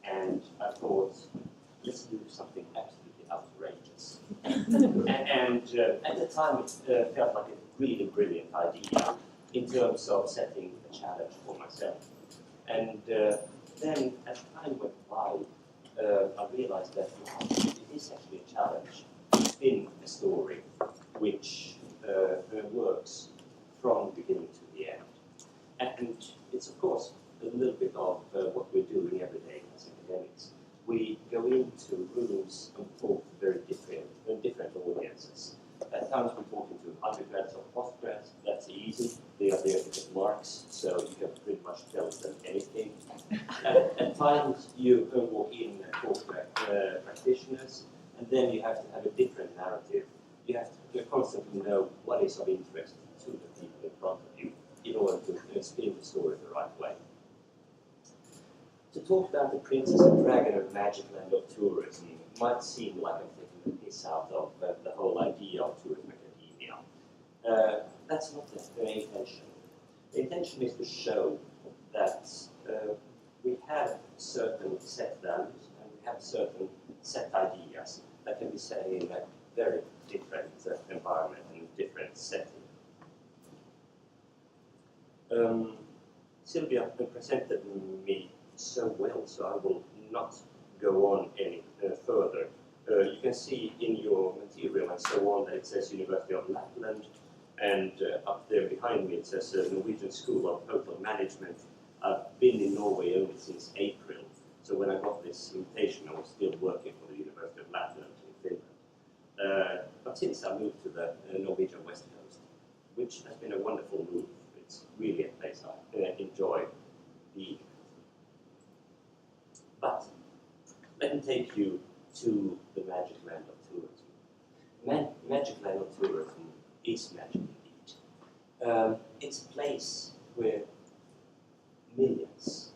and I thought, let's do something absolutely outrageous. and at the time, it felt like a really brilliant idea in terms of setting a challenge for myself. And then, as time went by, I realized that it is actually a challenge to spin a story which works from beginning to the end. And it's, of course, a little bit of what we're doing every day as academics. We go into rooms and talk to very different audiences. At times we're talking to undergrads or postgrads. That's easy. They are there to get marks, so you can pretty much tell them anything. At times you walk in and talk to practitioners, and then you have to have a different narrative. You have to constantly know what is of interest to the people in front of you in order to spin the story the right way. To talk about the Princess and Dragon of Magic Land of Tourism might seem like I'm taking the piss out of the whole idea of tourism academia. That's not the intention. The intention is to show that we have certain set values and we have certain set ideas that can be set in a very different environment and different setting. Sylvia presented me so well, so I will not go on any further. You can see in your material and so on that it says University of Lapland, and up there behind me it says Norwegian School of Hotel Management. I've been in Norway only since April, so when I got this invitation I was still working for the University of Lapland in Finland. But since I moved to the Norwegian West Coast, which has been a wonderful move, it's really a place I enjoy being. But let me take you to the Magic Land of Tourism. Magic Land of Tourism is magic indeed. It's a place where millions,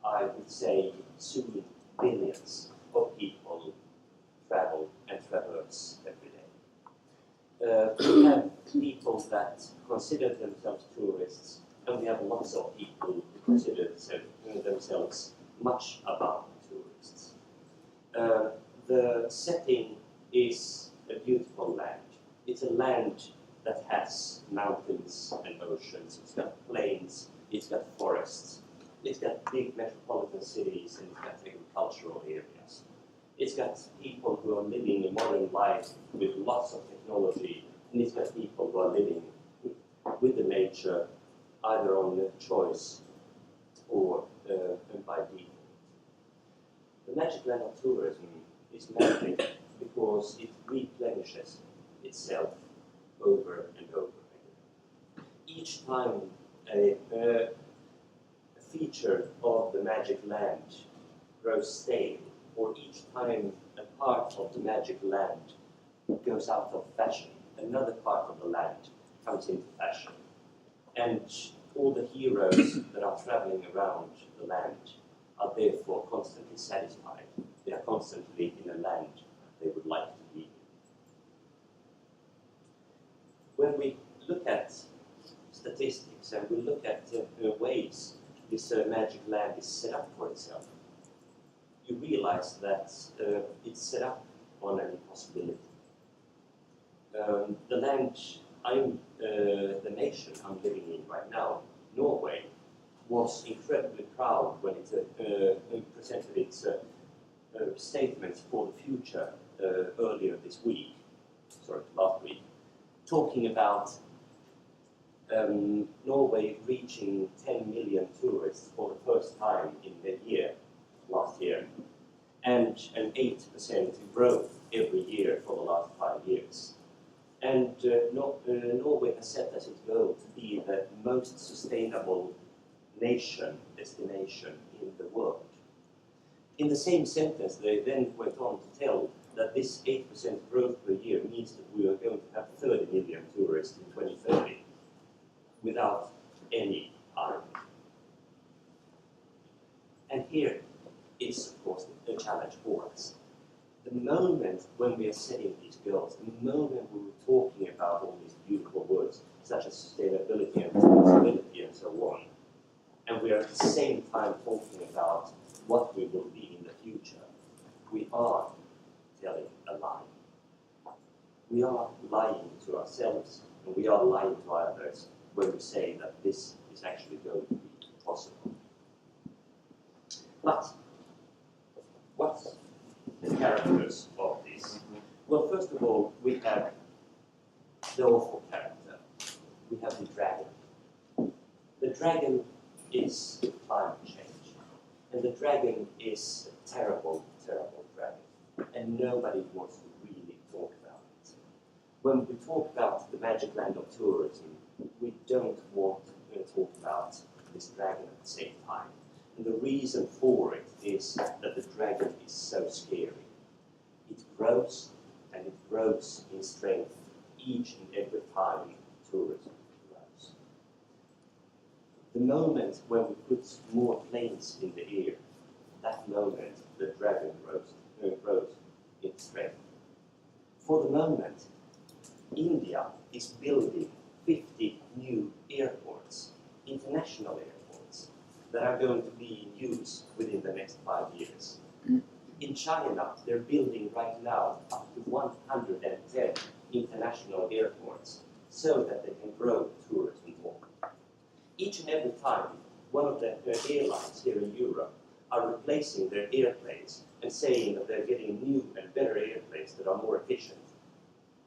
I would say soon billions of people travel and traverse every day. We have people that consider themselves tourists, and we have lots of people who consider themselves much above tourists. The setting is a beautiful land. It's a land that has mountains and oceans. It's got plains, it's got forests, it's got big metropolitan cities, and it's got agricultural areas. It's got people who are living a modern life with lots of technology, and it's got people who are living with the nature either on choice or by default. The Magic Land of Tourism is magic because it replenishes itself over and over again. Each time a feature of the Magic Land grows stale, or each time a part of the Magic Land goes out of fashion, another part of the land comes into fashion. And all the heroes that are traveling around the land are therefore constantly satisfied. They are constantly in a land they would like to be in. When we look at statistics and we look at ways this magic land is set up for itself, you realize that it's set up on an impossibility. The land the nation I'm living in right now, Norway, was incredibly proud when it presented its statements for the future earlier this week, last week, talking about Norway reaching 10 million tourists for the first time in the year, last year, and an 8% growth every year for the last 5 years. And Norway has set as its goal to be the most sustainable destination in the world. In the same sentence, they then went on to tell that this 8% growth per year means that we are going to have 30 million tourists in 2030 without any harm. And here is, of course, a challenge for us. The moment when we are setting these goals, the moment when we're talking about all these beautiful words, such as sustainability and responsibility and so on, and we are at the same time talking about what we will be in the future, we are telling a lie. We are lying to ourselves, and we are lying to others when we say that this is actually going to be possible. But what's the characters of this? Well, first of all, we have the awful character. We have the dragon. The dragon is climate change. And the dragon is a terrible, terrible dragon. And nobody wants to really talk about it. When we talk about the magic land of tourism, we don't want to talk about this dragon at the same time. And the reason for it is that the dragon is so scary. It grows, and it grows in strength each and every time tourism grows. The moment when we put more planes in the air, that moment the dragon grows in strength. For the moment, India is building 50 new airports, international airports, that are going to be in use within the next 5 years. In China, they're building right now up to 110 international airports so that they can grow tourism more. Each and every time, one of the airlines here in Europe are replacing their airplanes and saying that they're getting new and better airplanes that are more efficient.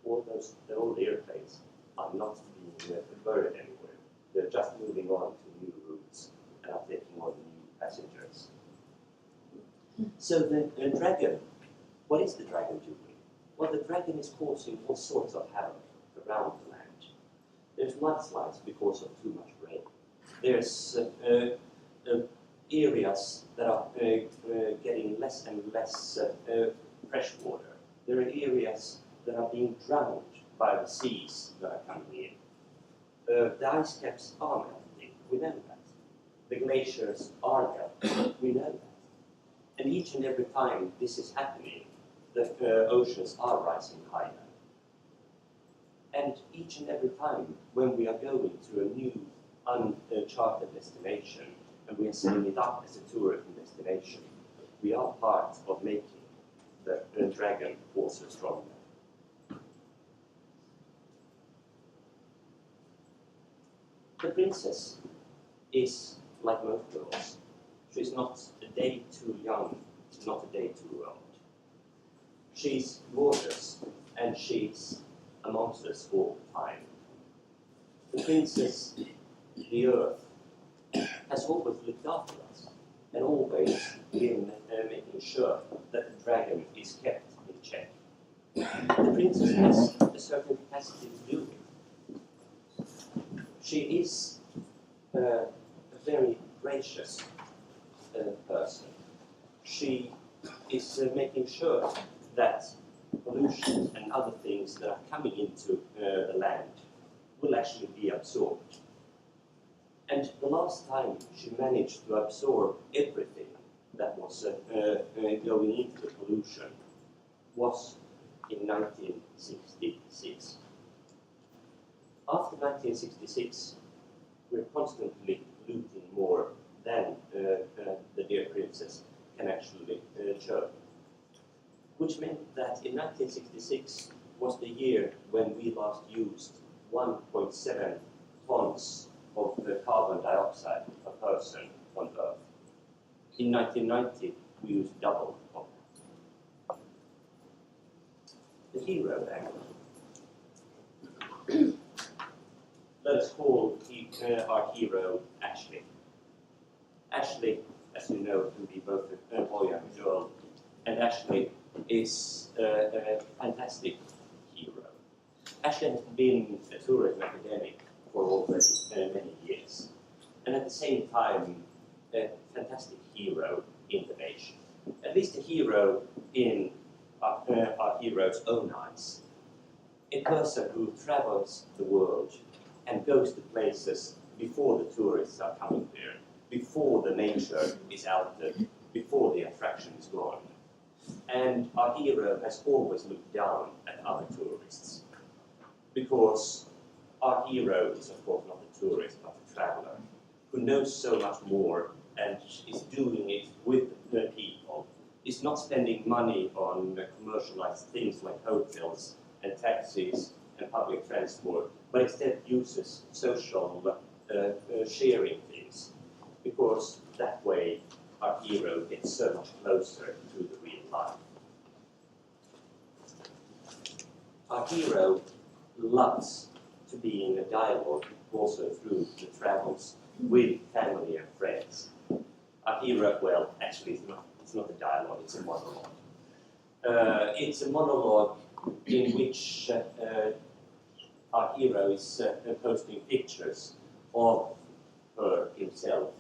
All the old airplanes are not being converted anywhere. They're just moving on to new routes and are taking on new passengers. So the dragon, what is the dragon doing? Well, the dragon is causing all sorts of havoc around the land. There's mudslides because of too much rain. There's areas that are getting less and less fresh water. There are areas that are being drowned by the seas that are coming in. The ice caps are melting, we know that. The glaciers are melting, we know that. And each and every time this is happening, the oceans are rising higher. And each and every time when we are going to a new uncharted destination and we are setting it up as a tourism destination, we are part of making the dragon also stronger. The princess is like most girls. She's not a day too young, she's not a day too old. She's gorgeous, and she's amongst us all the time. The princess, the earth, has always looked after us, and always been making sure that the dragon is kept in check. The princess has a certain capacity to do it. She is a very gracious person. She is making sure that pollution and other things that are coming into the land will actually be absorbed. And the last time she managed to absorb everything that was going into the pollution was in 1966. After 1966, we're constantly polluting more than the dear princess can actually churn. Which meant that in 1966 was the year when we last used 1.7 tons of carbon dioxide per person on Earth. In 1990, we used double of that. The hero then. Let us call our hero Ashley. Ashley, as you know, can be both a boy and a girl, and Ashley is a fantastic hero. Ashley has been a tourism academic for already many years, and at the same time, a fantastic hero in the nation. At least a hero in our hero's own eyes. A person who travels the world and goes to places before the tourists are coming there, before the nature is altered, before the attraction is gone. And our hero has always looked down at other tourists, because our hero is of course not a tourist but a traveler who knows so much more and is doing it with the people, is not spending money on commercialized things like hotels and taxis and public transport, but instead uses social sharing things, because that way our hero gets so much closer to the real life. Our hero loves to be in a dialogue also through the travels with family and friends. Our hero, well, actually it's not a dialogue, it's a monologue. It's a monologue in which our hero is posting pictures of her himself,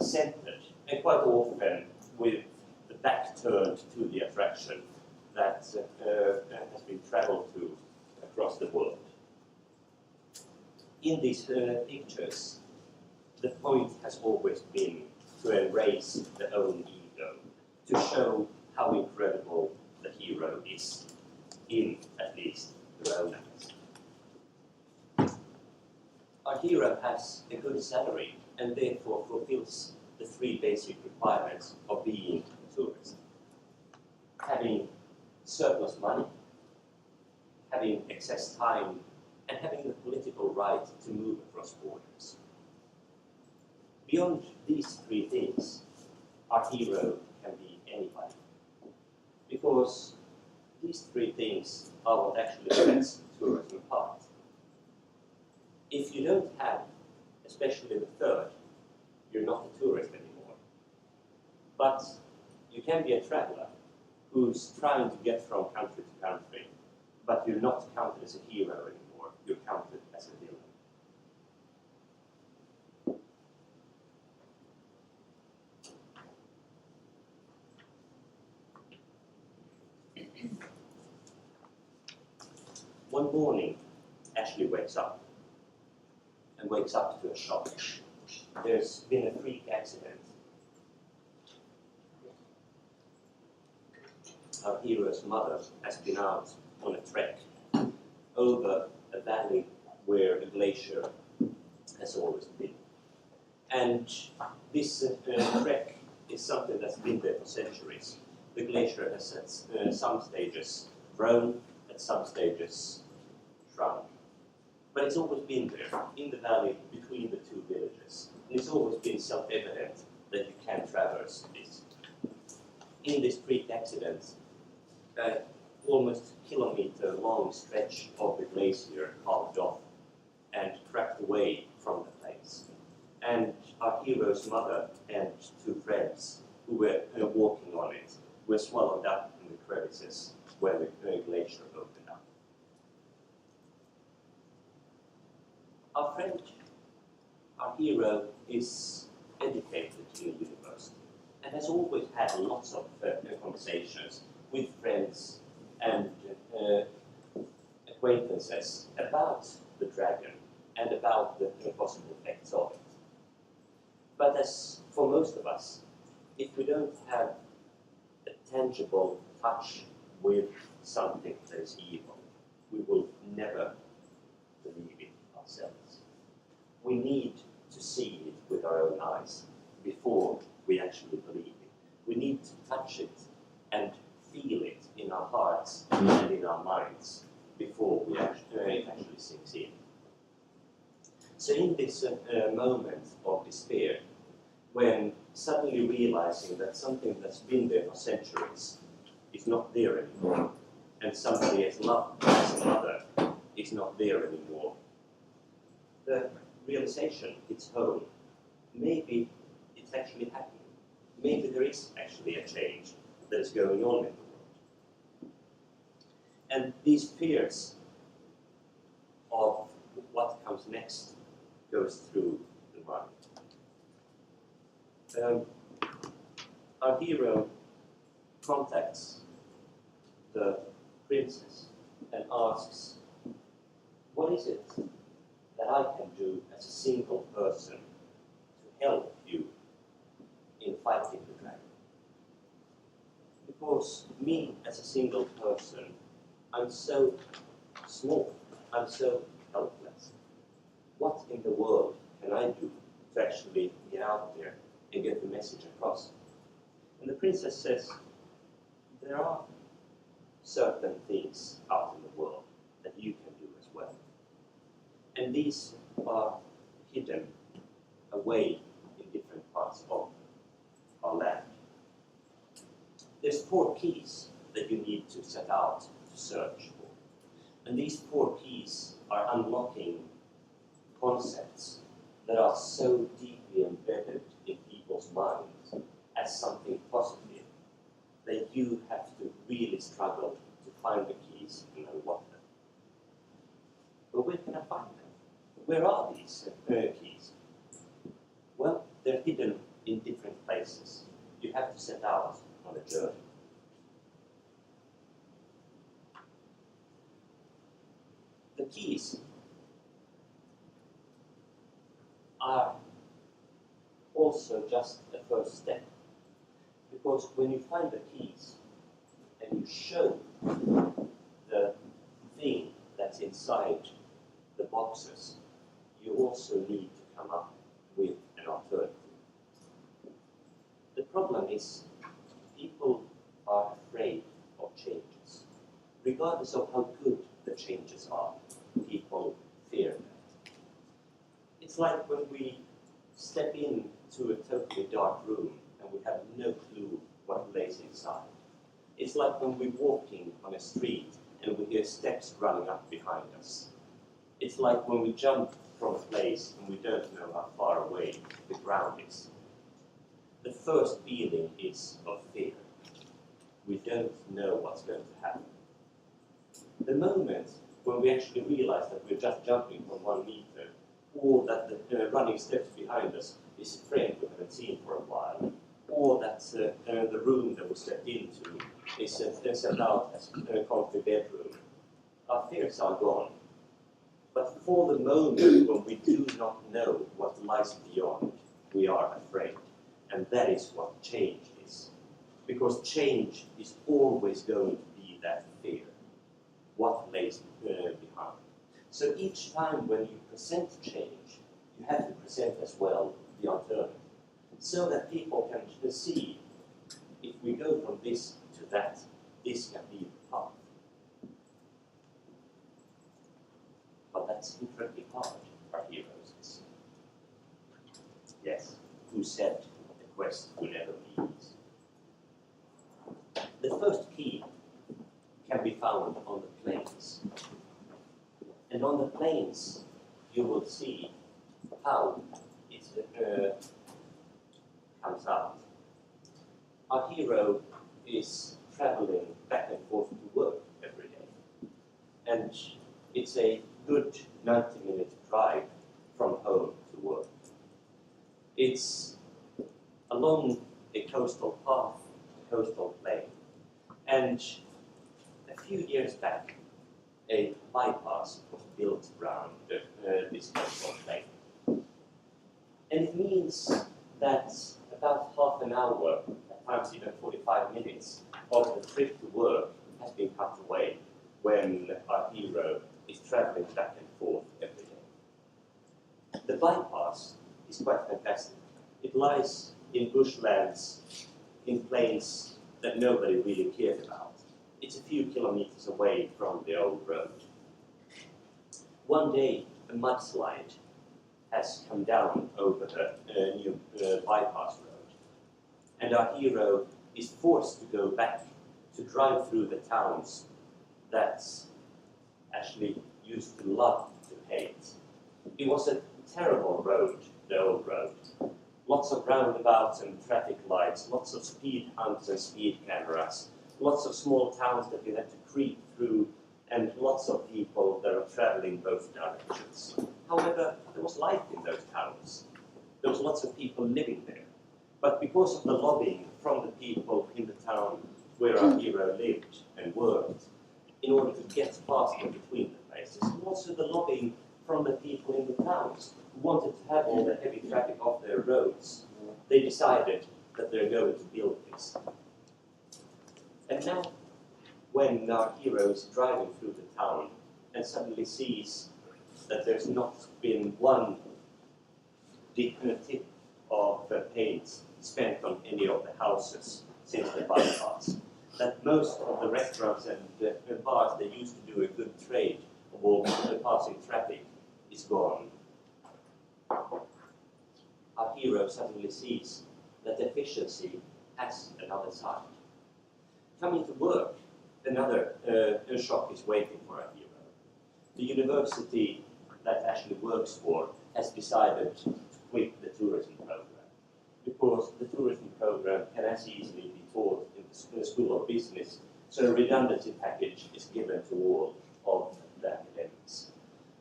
centered, and quite often with the back turned to the attraction that has been traveled to across the world. In these pictures, the point has always been to embrace the own ego, to show how incredible the hero is, in at least the romance. Our hero has a good salary and therefore fulfills the three basic requirements of being a tourist: having surplus money, having excess time, and having the political right to move across borders. Beyond these three things, our hero can be anybody, because these three things are what actually sets tourism apart. If you don't have, especially the third, you're not a tourist anymore. But you can be a traveler who's trying to get from country to country, but you're not counted as a hero anymore, you're counted as a villain. One morning, Ashley wakes up to a shock. There's been a freak accident. Our hero's mother has been out on a trek over a valley where a glacier has always been. And this trek is something that's been there for centuries. The glacier has at some stages grown, at some stages shrunk. But it's always been there, in the valley between the two villages. And it's always been self-evident that you can traverse this. In this freak accident, almost kilometer-long stretch of the glacier carved off and cracked away from the place. And our hero's mother and two friends who were walking on it were swallowed up in the crevices where the glacier opened up. Our hero is educated in university and has always had lots of conversations with friends and acquaintances about the dragon and about the possible effects of it. But as for most of us, if we don't have a tangible touch with something that is evil, we will never believe it ourselves. We need to see it with our own eyes before we actually believe it. We need to touch it and feel it in our hearts and in our minds before it actually sinks in. So in this moment of despair, when suddenly realizing that something that's been there for centuries is not there anymore, and somebody as loved as a mother is not there anymore, the realization hits home. Maybe it's actually happening. Maybe there is actually a change that is going on in the world. And these fears of what comes next goes through the mind. Our hero contacts the princess and asks, what is it that I can do as a single person to help you in fighting the dragon? Because me as a single person, I'm so small, I'm so helpless. What in the world can I do to actually get out there and get the message across. And the princess says, there are certain things out in the world that you can do as well. And these are hidden away in different parts of our land. There's 4 keys that you need to set out to search for. And these 4 keys are unlocking concepts that are so deeply embedded in people's minds as something positive that you have to really struggle to find the keys and unlock them. But where can I find them? Where are these keys? Well, they're hidden in different places. You have to set out on a journey. The keys are also just a first step. Because when you find the keys and you show the thing that's inside the boxes, you also need to come up with an alternative. The problem is people are afraid of changes. Regardless of how good the changes are, people fear that. It's like when we step into a totally dark room and we have no clue what lays inside. It's like when we're walking on a street and we hear steps running up behind us. It's like when we jump from a place and we don't know how far away the ground is. The first feeling is of fear. We don't know what's going to happen. The moment when we actually realize that we're just jumping from 1 meter, or that the running steps behind us is a friend we haven't seen for a while, or that the room that we stepped into is set out as a comfy bedroom, our fears are gone. But for the moment when we do not know what lies beyond, we are afraid. And that is what change is. Because change is always going to be that fear. What lays behind. So each time when you present change, you have to present as well the alternative. So that people can see, if we go from this to that, this can be the path. But that's incredibly hard, our heroes say. Yes, who said the quest will never be easy? The first key can be found on the plains. And on the plains, you will see how it comes out. Our hero is traveling back and forth to work every day. And it's a good 90-minute drive from home to work. It's along a coastal path, a coastal plain. And a few years back, a bypass was built around this coastal plain. And it means that about half an hour, at times even 45 minutes, of the trip to work has been cut away when our hero is traveling back and forth every day. The bypass is quite fantastic. It lies in bushlands, in plains that nobody really cared about. It's a few kilometers away from the old road. One day, a mudslide has come down over the new bypass road, and our hero is forced to go back to drive through the towns that actually used to love to hate. It was a terrible road, the old road. Lots of roundabouts and traffic lights, lots of speed humps and speed cameras, lots of small towns that you had to creep through, and lots of people that are traveling both directions. However, there was life in those towns. There was lots of people living there. But because of the lobbying from the people in the town where our hero lived and worked, in order to get faster between the places, and also the lobbying from the people in the towns who wanted to have all the heavy traffic off their roads, they decided that they're going to build this. And now, when our hero is driving through the town and suddenly sees that there's not been one tip of paint spent on any of the houses since the bypass. That most of the restaurants and bars that used to do a good trade of all the passing traffic is gone. Our hero suddenly sees that efficiency has another side. Coming to work, another shock is waiting for our hero. The university that actually works for has decided to quit the tourism program, because the tourism program can as easily be taught in the School of Business, so a redundancy package is given to all of the academics.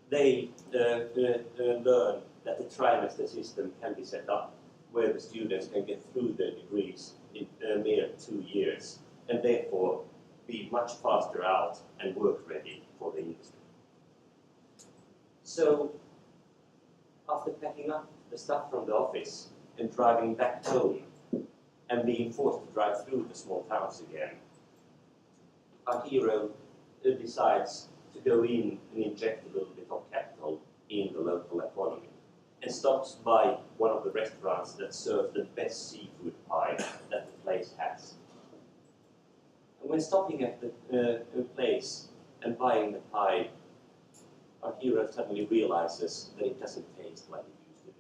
They learn that the trimester system can be set up where the students can get through their degrees in mere 2 years, and therefore be much faster out and work ready for the industry. So, after packing up the stuff from the office and driving back home and being forced to drive through the small towns again, our hero decides to go in and inject a little bit of capital in the local economy, and stops by one of the restaurants that serves the best seafood pie that the place has. And when stopping at the place and buying the pie, our hero suddenly realizes that it doesn't taste like it used to do.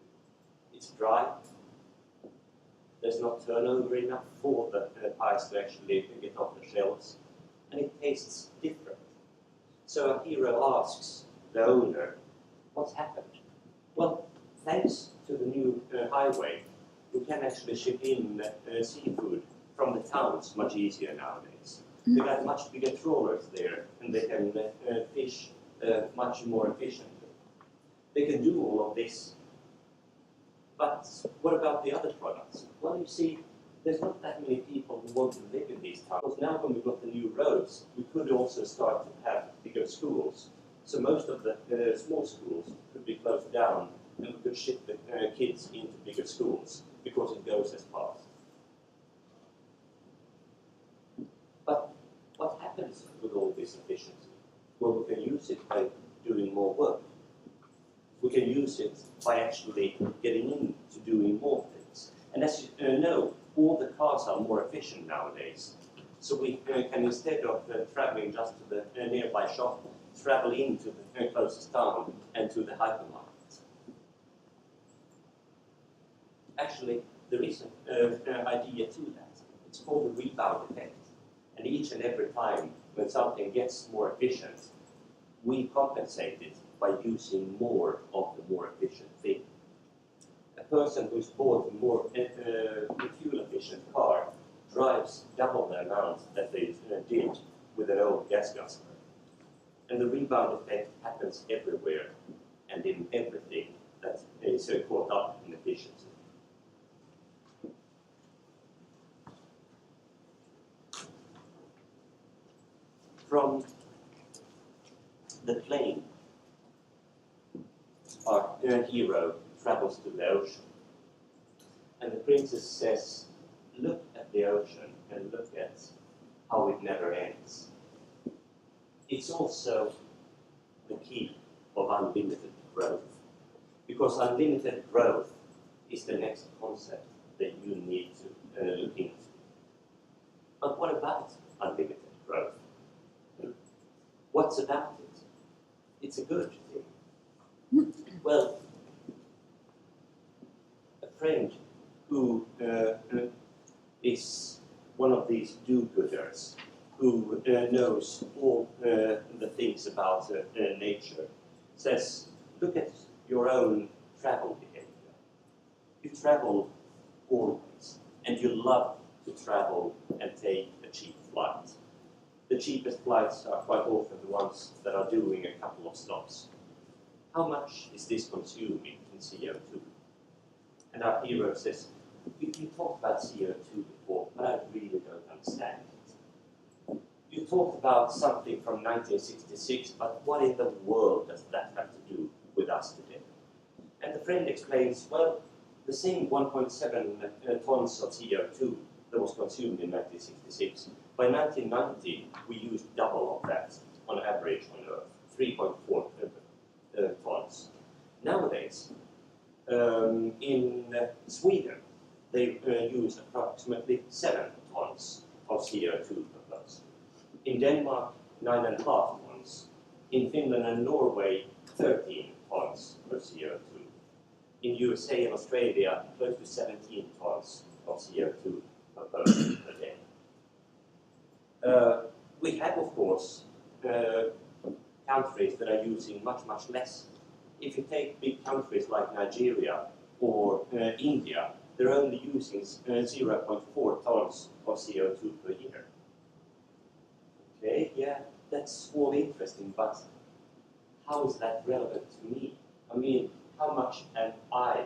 It's dry, there's not turnover enough for the pies to actually get off the shelves, and it tastes different. So our hero asks the owner, what's happened? Well, thanks to the new highway, we can actually ship in seafood from the towns much easier nowadays. They got much bigger trawlers there, and they can fish much more efficiently. They can do all of this. But what about the other products? Well, you see, there's not that many people who want to live in these towns. Because now when we've got the new roads, we could also start to have bigger schools. So most of the small schools could be closed down, and we could ship the kids into bigger schools because it goes as fast. But what happens with all this efficiency? Well, we can use it by doing more work. We can use it by actually getting into doing more things. And as you know, all the cars are more efficient nowadays. So we can, instead of traveling just to the nearby shop, travel into the closest town and to the hypermarket. Actually, there is an idea to that. It's called the rebound effect. And each and every time when something gets more efficient, we compensate it by using more of the more efficient thing. A person who's bought a more fuel-efficient car drives double the amount that they did with an old gas guzzler. And the rebound effect happens everywhere and in everything that is caught up in efficiency. From the plane, our hero travels to the ocean. And the princess says, look at the ocean and look at how it never ends. It's also the key of unlimited growth. Because unlimited growth is the next concept that you need to look into. But what about unlimited growth? What's about it? It's a good thing. Well, a friend who is one of these do-gooders, who knows all the things about nature, says, look at your own travel behavior. You travel always, and you love to travel and take a cheap flight. The cheapest flights are quite often the ones that are doing a couple of stops. How much is this consuming in CO2? And our hero says, you talked about CO2 before, but I really don't understand it. You talked about something from 1966, but what in the world does that have to do with us today? And the friend explains, well, the same 1.7 tons of CO2 that was consumed in 1966, by 1990 we used double of that on average on Earth, 3.4 tons. Nowadays, in Sweden, they use approximately 7 tons of CO2 per person. In Denmark, 9.5 tons. In Finland and Norway, 13 tons of CO2. In USA and Australia, close to 17 tons of CO2 per person per day. We have, of course, countries that are using much, much less. If you take big countries like Nigeria or India, they're only using 0.4 tons of CO2 per year. Okay, yeah, that's all interesting, but how is that relevant to me? I mean, how much am I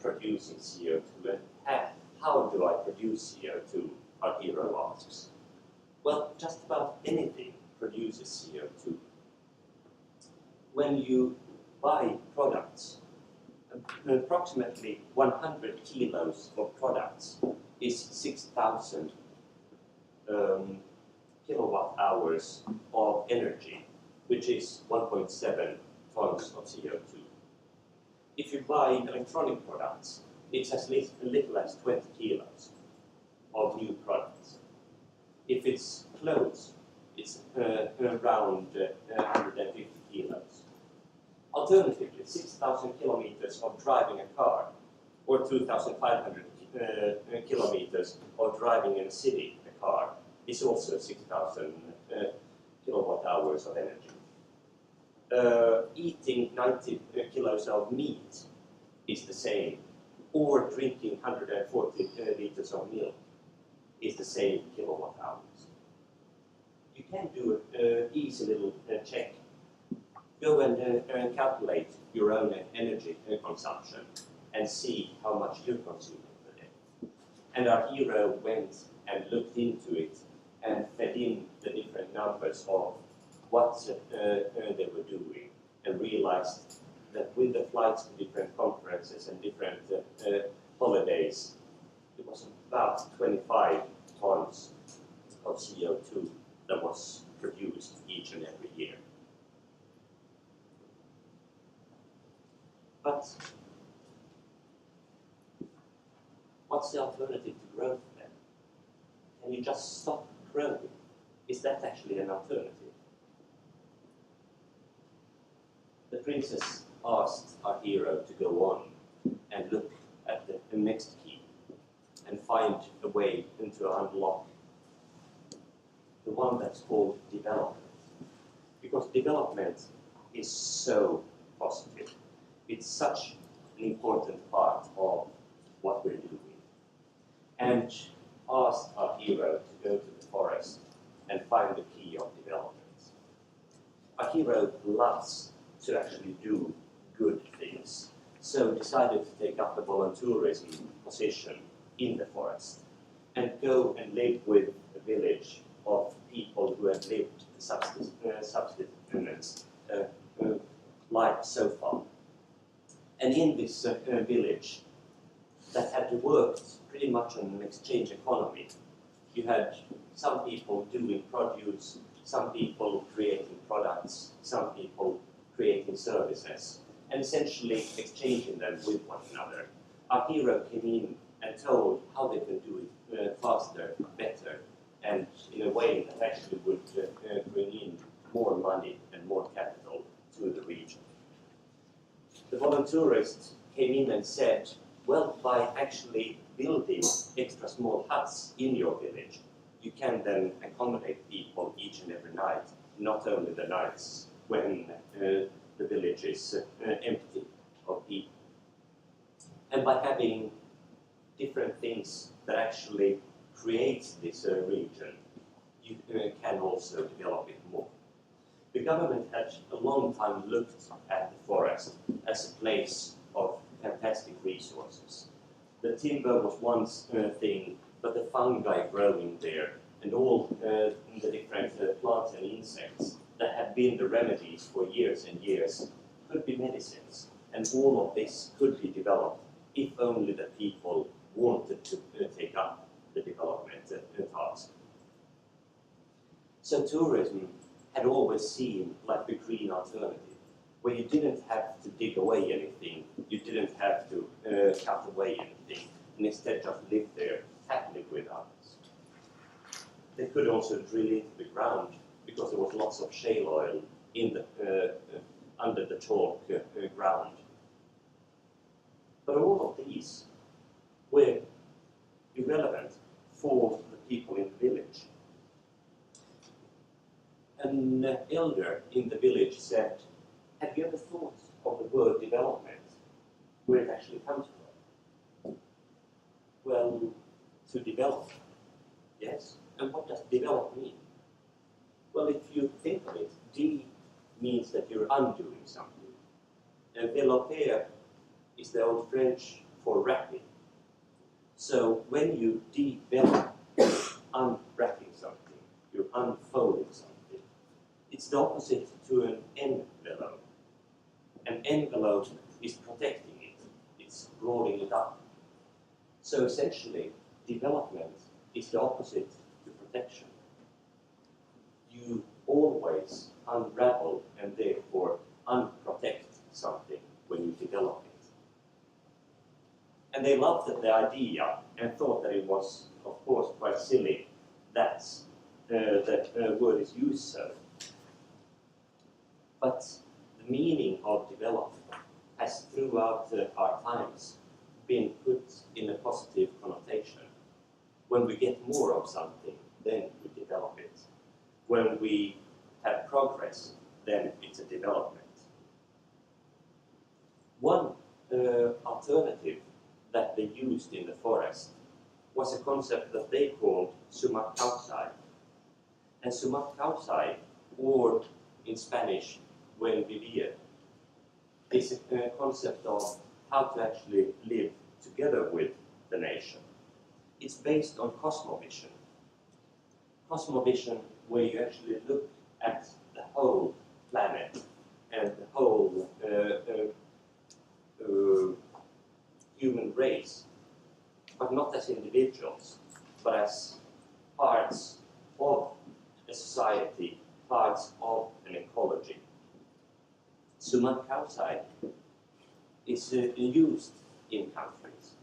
producing CO2 and how do I produce CO2, our hero asks. Well, just about anything produces CO2. When you buy products, approximately 100 kilos of products is 6,000 kilowatt hours of energy, which is 1.7 tons of CO2. If you buy electronic products, it's as little as 20 kilos of new products. If it's clothes, it's around 150 kilos. Alternatively, 6,000 kilometers of driving a car or 2,500 kilometers of driving in a city a car is also 6,000 kilowatt hours of energy. Eating 90 kilos of meat is the same, or drinking 140 liters of milk is the same kilowatt hours. You can do an easy little check. Go and calculate your own energy consumption and see how much you're consuming per day. And our hero went and looked into it and fed in the different numbers of what they were doing and realized that with the flights to different conferences and different holidays, it was about 25 tons of CO2 that was produced each and every year. But what's the alternative to growth then? Can you just stop growing? Is that actually an alternative? The princess asked our hero to go on and look at the next key and find a way to unlock the one that's called development. Because development is so positive. It's such an important part of what we're doing. And asked our hero to go to the forest and find the key of development. Our hero loves to actually do good things, so decided to take up a volunteerism position in the forest and go and live with a village of people who have lived subsistence life so far. And in this village that had worked pretty much on an exchange economy, you had some people doing produce, some people creating products, some people creating services, and essentially exchanging them with one another. Our hero came in and told how they can do it faster, better, and in a way that actually would bring in more money and more capital to the region. The volunteerists came in and said, well, by actually building extra small huts in your village, you can then accommodate people each and every night, not only the nights when the village is empty of people. And by having different things that actually create this region, you can also develop it more. The government had a long time looked at the forest as a place of fantastic resources. The timber was once thing, but the fungi growing there and all the different plants and insects that had been the remedies for years and years could be medicines. And all of this could be developed if only the people wanted to take up the development task. So tourism had always seemed like the green alternative, where you didn't have to dig away anything, you didn't have to cut away anything. and instead just live there happily with others. They could also drill into the ground because there was lots of shale oil in the, under the chalk ground. But all of these were irrelevant for the people in the village. An elder in the village said, "Have you ever thought of the word development, where it actually comes from?" Well, to develop, yes. And what does develop mean? Well, if you think of it, D means that you're undoing something. And développer is the old French for wrapping. So when you develop, unwrapping something, you're unfolding something. It's the opposite to an envelope. An envelope is protecting it. It's rolling it up. So essentially, development is the opposite to protection. You always unravel and therefore unprotect something when you develop it. And they loved the idea and thought that it was, of course, quite silly that that word is used so. But the meaning of develop has throughout our times been put in a positive connotation. When we get more of something, then we develop it. When we have progress, then it's a development. One alternative that they used in the forest was a concept that they called sumak causai. And sumak causai, or in Spanish, buen vivir, is a concept of how to actually live together with the nation. It's based on cosmovision. Cosmovision, where you actually look at the whole planet and the whole human race, but not as individuals, but as parts of a society, parts of an ecology. Sumak causai is used in countries,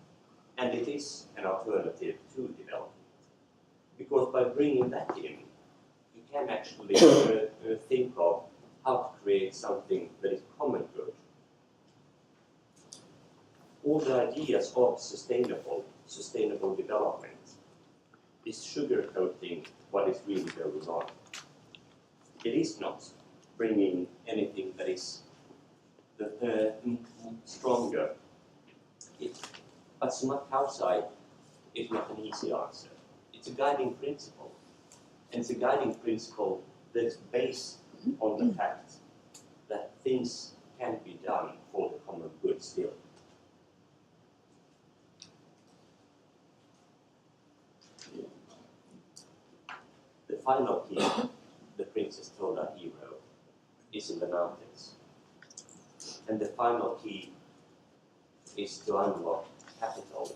and it is an alternative to development. Because by bringing that in, you can actually think of how to create something that is common good. All the ideas of sustainable development is sugarcoating what is really going on. It is not bringing anything that is stronger. But sumak causai is not an easy answer. It's a guiding principle. And it's a guiding principle that is based on the fact that things can be done for the common good still. The final key, the princess told our hero, is in the mountains. And the final key is to unlock capital.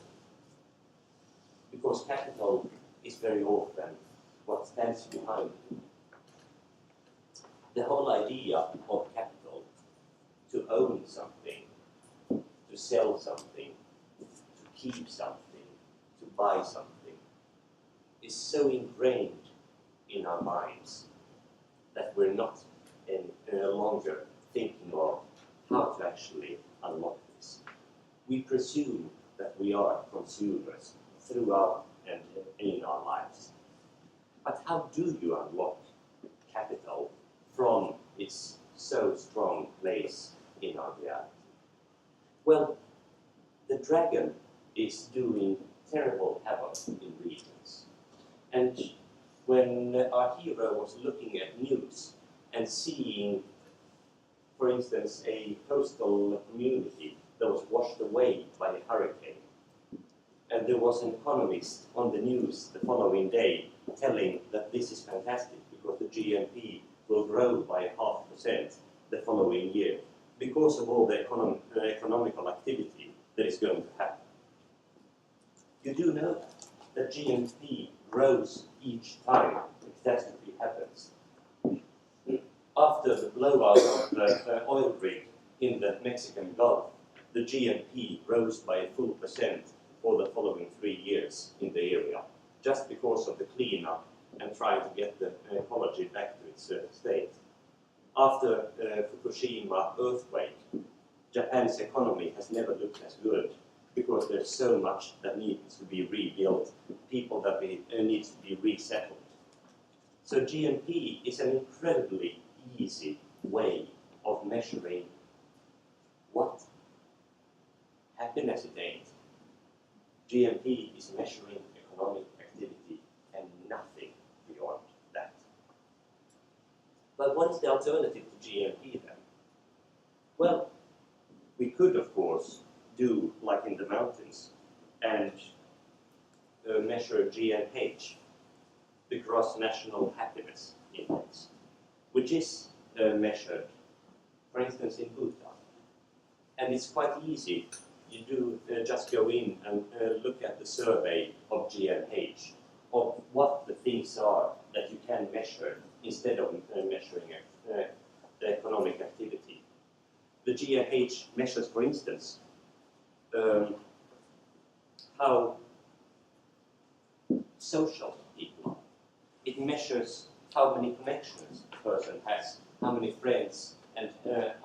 Because capital is very often what stands behind it. The whole idea of capital, to own something, to sell something, to keep something, to buy something, is so ingrained in our minds that we're not any longer thinking of how to actually unlock this. We presume that we are consumers throughout and in our lives. But how do you unlock capital from its so strong place in our reality? Well, the dragon is doing terrible havoc in regions. And when our hero was looking at news and seeing, for instance, a coastal community that was washed away by a hurricane, and there was an economist on the news the following day telling that this is fantastic because the GNP will grow by 0.5% the following year because of all the economical activity that is going to happen. You do know that GNP grows each time a catastrophe happens. After the blowout of the oil rig in the Mexican Gulf, the GNP rose by a full percent for the following 3 years in the area, just because of the cleanup and trying to get the ecology back to its state. After Fukushima earthquake, Japan's economy has never looked as good because there's so much that needs to be rebuilt, people that needs to be resettled. So GNP is an incredibly easy way of measuring what happiness it ain't. GNP is measuring economic activity and nothing beyond that. But what is the alternative to GNP then? Well, we could, of course, do like in the mountains and measure GNH, the Gross National Happiness Index, which is measured, for instance, in Bhutan. And it's quite easy. You do just go in and look at the survey of GNH, of what the things are that you can measure instead of measuring the economic activity. The GNH measures, for instance, how social people are. It measures how many connections a person has, how many friends, and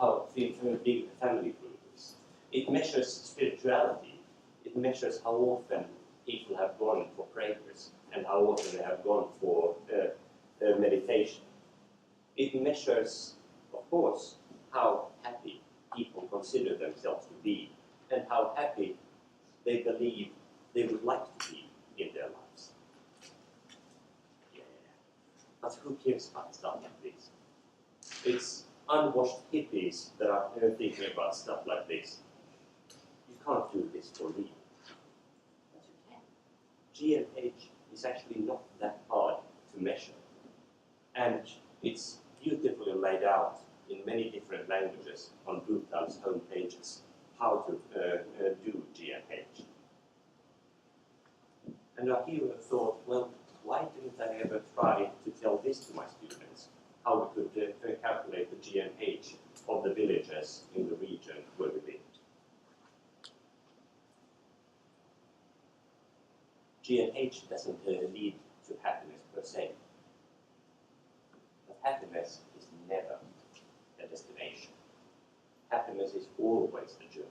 how big the family group is. It measures spirituality. It measures how often people have gone for prayers and how often they have gone for meditation. It measures, of course, how happy people consider themselves to be and how happy they believe they would like to be in their lives. Yeah. But who cares about stuff like this? It's unwashed hippies that are thinking about stuff like this. You can't do this for real. But you can. GNH is actually not that hard to measure. And it's beautifully laid out in many different languages on Bhutan's home pages how to do GNH. And our hero thought, well, why didn't I ever try to tell this to my students? How we could calculate the GNH of the villages in the region where we lived. GNH doesn't lead to happiness per se. But happiness is never a destination. Happiness is always a journey.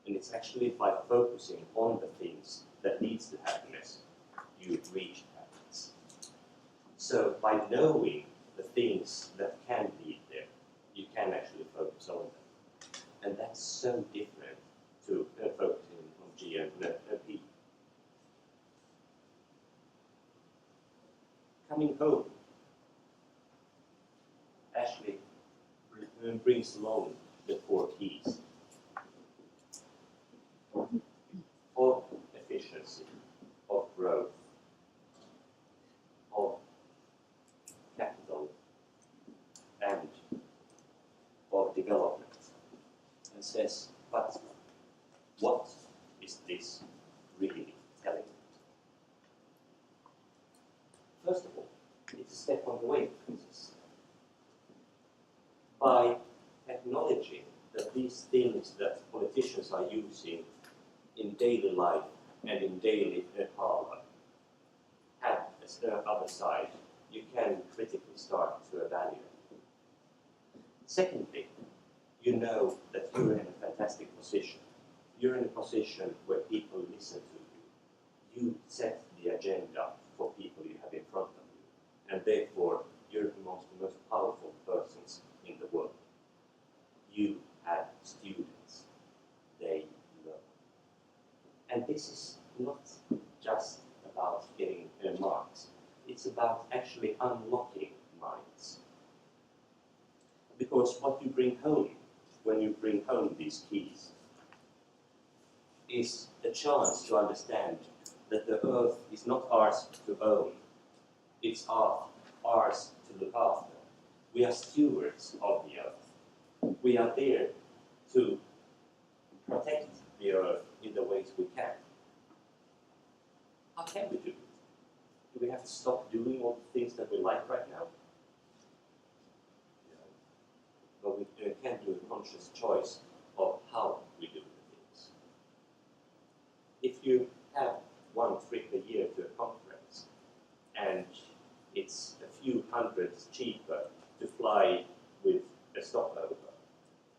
And it's actually by focusing on the things that leads to happiness, you reach happiness. So by knowing the things that can lead there, you can actually focus on them. And that's so different to focusing on GNP. Coming home actually brings along the 4 keys of efficiency, of growth, of capital, and of development, and says, but what is this really telling me? First of all, it's a step on the way to this. By acknowledging that these things that politicians are using in daily life and in daily parlor have the other side, you can critically start to evaluate. Secondly, you know that you're in a fantastic position. You're in a position where people listen to you. You set the agenda for people you have in front of you, and therefore you're amongst the most powerful persons in the world. You have students. They learn. And this is not just about getting marks. It's about actually unlocking minds. Because what you bring home when you bring home these keys is a chance to understand that the earth is not ours to own. It's ours to look after. We are stewards of the earth. We are there to protect the earth in the ways we can. How can we do it? Do we have to stop doing all the things that we like right now? But we can do a conscious choice of how we do the things. If have one trip a year to a conference, and it's a few hundreds cheaper to fly with a stopover.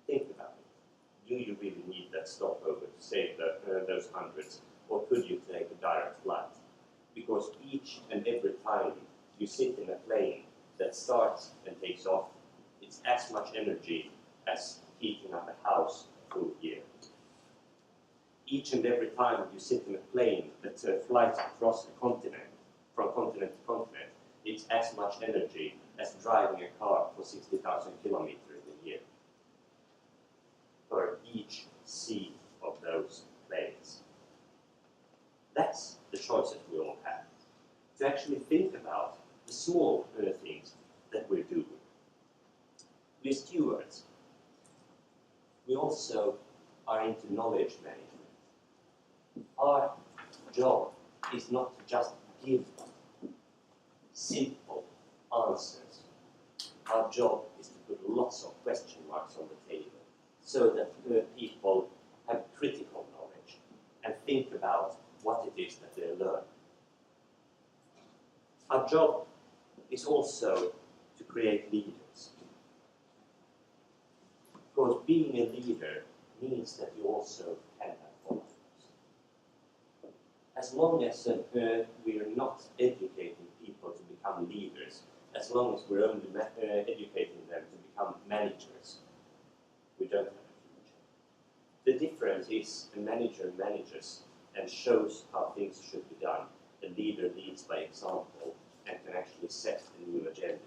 Think about it. Do you really need that stopover to save those hundreds, or could you take a direct flight? Because each and every time you sit in a plane that starts and takes off, it's as much energy as heating up a house a full year. Each and every time you sit in a plane that flies across a continent, from continent to continent, it's as much energy as driving a car for 60,000 kilometers a year. For each seat of those planes. That's the choices we all have. To actually think about the small things that we're doing. We're stewards. We also are into knowledge management. Our job is not to just give simple answers. Our job is to put lots of question marks on the table so that people have critical knowledge and think about what it is that they learn. Our job is also to create leaders. Because being a leader means that you also can have followers. As long as we are not educating people to become leaders, as long as we're only educating them to become managers, we don't have a future. The difference is a manager manages and shows how things should be done. A leader leads by example and can actually set a new agenda.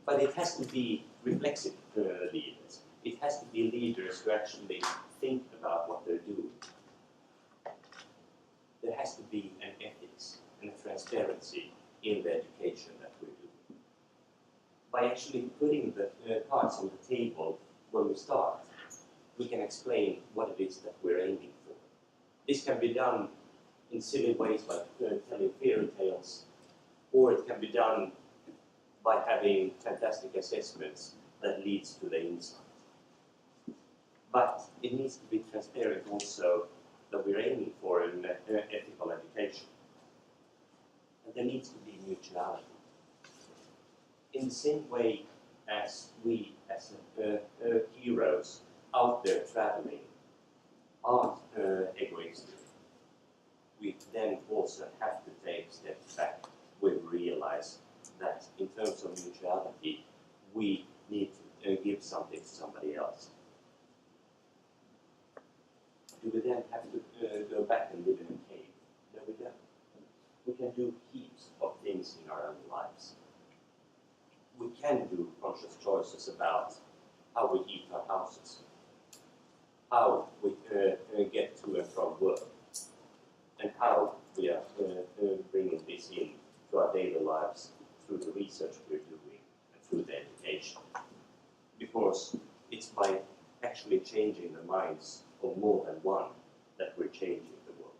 But it has to be reflexive leaders. It has to be leaders who actually think about what they're doing. There has to be an ethics and a transparency in the education that we're doing. By actually putting the cards on the table when we start, we can explain what it is that we're aiming for. This can be done in silly ways like telling fairy tales, or it can be done by having fantastic assessments that leads to the insight. But it needs to be transparent also that we're aiming for an ethical education. And there needs to be mutuality. In the same way as we, as heroes out there traveling, aren't egoistic, we then also have to take steps back when we realize that in terms of mutuality, we need to give something to somebody else. Do we then have to go back and live in a cave? No, we don't. We can do heaps of things in our own lives. We can do conscious choices about how we heat our houses, how we get to and from work, and how we are bringing this in to our daily lives through the research we're doing and through the education. Because it's by actually changing the minds of more than one that we're changing the world.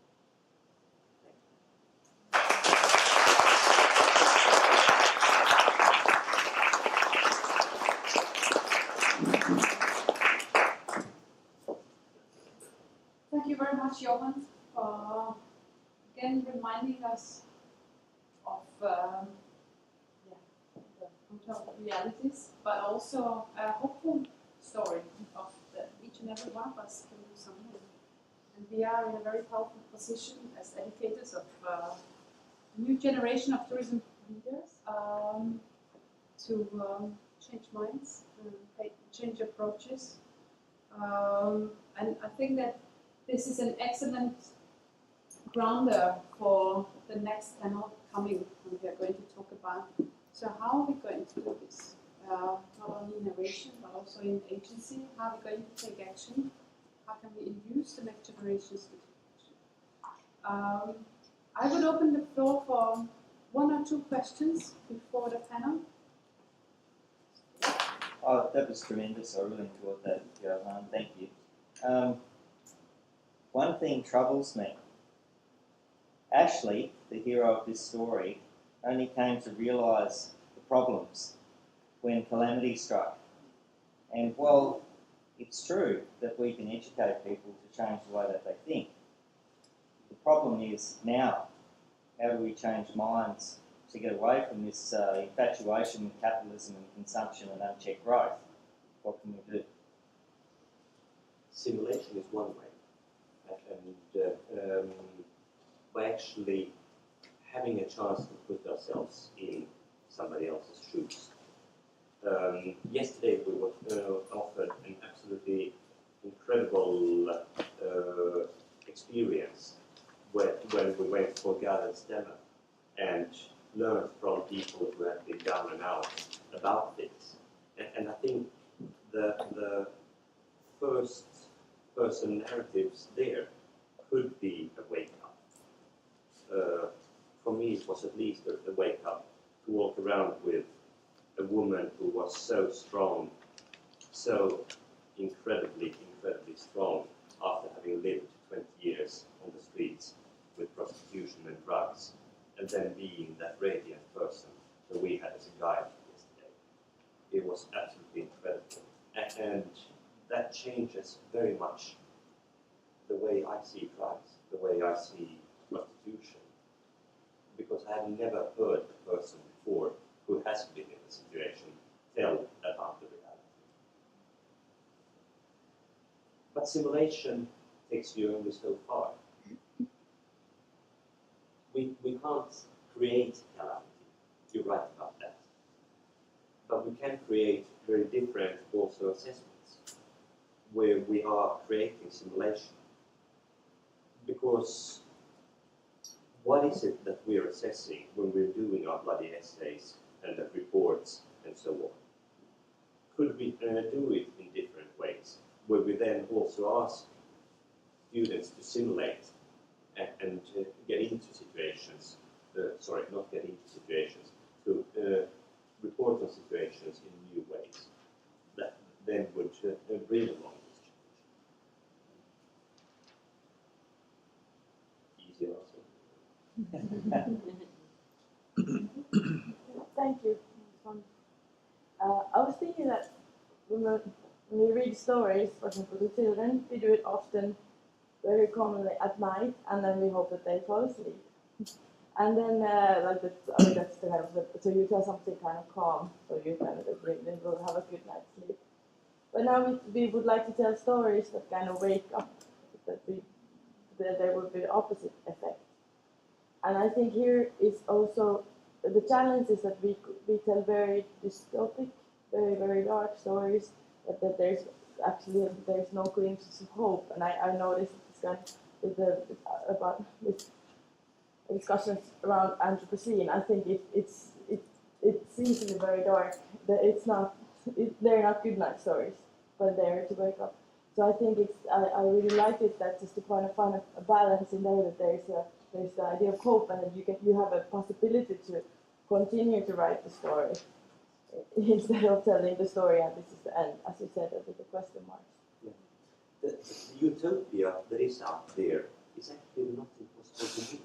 Thank you very much, Johan, for again reminding us of the brutal realities, but also a hopeful story of that each and every one of us can do something. And we are in a very powerful position as educators of a new generation of tourism leaders to change minds, change approaches. And I think that this is an excellent grounder for the next panel coming, when we are going to talk about, so how are we going to do this? Not only innovation, but also in agency. How are we going to take action? How can we induce the next generations to take action? I would open the floor for one or two questions before the panel. Oh, that was tremendous. I really enjoyed that, Johan. Thank you. One thing troubles me. Ashley, the hero of this story, only came to realise the problems when calamity struck. And while it's true that we can educate people to change the way that they think. The problem is now, how do we change minds to get away from this infatuation with capitalism and consumption and unchecked growth? What can we do? Simulation is one way, and by actually having a chance to put ourselves in somebody else's shoes. Yesterday we were offered an absolutely incredible experience when we went for Garden Stemmer and learned from people who have been down and out about this. And I think the first person narratives there could be a wake-up. For me, it was at least a wake-up to walk around with a woman who was so strong, so incredibly strong after having lived 20 years on the streets with prostitution and drugs, and then being that radiant person that we had as a guide yesterday. It was absolutely incredible. And that changes very much the way I see drugs, the way I see prostitution. Because I have never heard a person before who has been in the situation tell about the reality. But simulation takes you only so far. We can't create calamity. You're right about that. But we can create very different also assessments where we are creating simulation. Because what is it that we're assessing when we're doing our bloody essays and the reports and so on? Could we do it in different ways, where we then also ask students to simulate and get into situations, not get into situations, to report on situations in new ways that then would bring along this change. Easy also. Thank you. I was thinking that when we read stories, for example, to children, we do it often, very commonly at night, and then we hope that they fall asleep. And then, that's the kind of, so you tell something kind of calm, so you kind of they will have a good night's sleep. But now we would like to tell stories that kind of wake up, that there would be the opposite effect. And I think here is also the challenge is that we tell very dystopic, very dark stories, but that there's no glimpses of hope. And I noticed this kind about discussions around Anthropocene. I think it seems to be very dark. That they're not good night stories, but they're to wake up. So I think I really liked it that just to kind of find a balance in there, that there's the idea of hope, and that you have a possibility to continue to write the story instead of telling the story and this is the end, as you said, with the question marks. Yeah. The utopia that is out there is actually not impossible to do.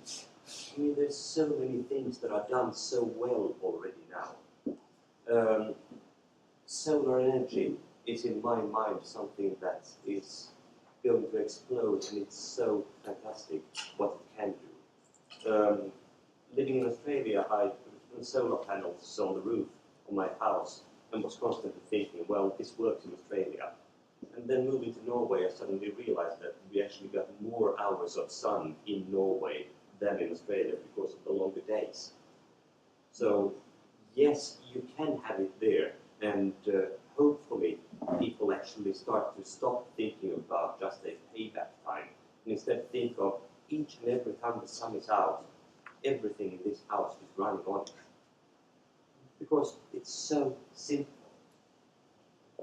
I mean, there's so many things that are done so well already now. Solar energy is in my mind something that is going to explode, and it's so fantastic what it can do. Living in Australia, I put solar panels on the roof of my house and was constantly thinking, well, this works in Australia. And then moving to Norway, I suddenly realized that we actually got more hours of sun in Norway than in Australia because of the longer days. So, yes, you can have it there, and hopefully people actually start to stop thinking about just a payback time, and instead think of each and every time the sun is out, everything in this house is running on it. Because it's so simple.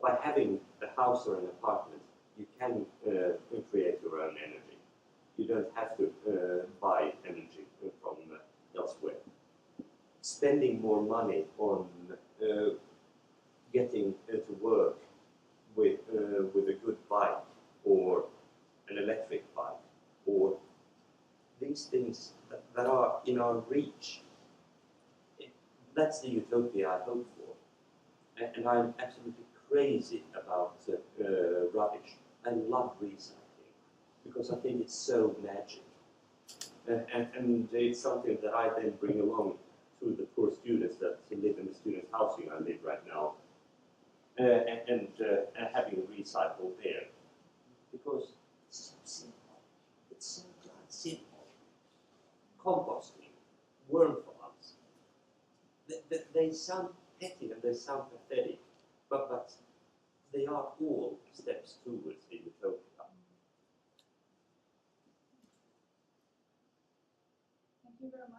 By having a house or an apartment, you can create your own energy. You don't have to buy energy from elsewhere. Spending more money on getting to work with a good bike or an electric bike, or these things that are in our reach. That's the utopia I hope for. And I'm absolutely crazy about rubbish. I love recycling because I think it's so magic. And it's something that I then bring along to the poor students that live in the student housing I live right now, and having recycle there, because it's so simple. It's so simple. Composting, worm farms. They sound petty and they sound pathetic, but they are all steps towards the utopia. Thank you very much.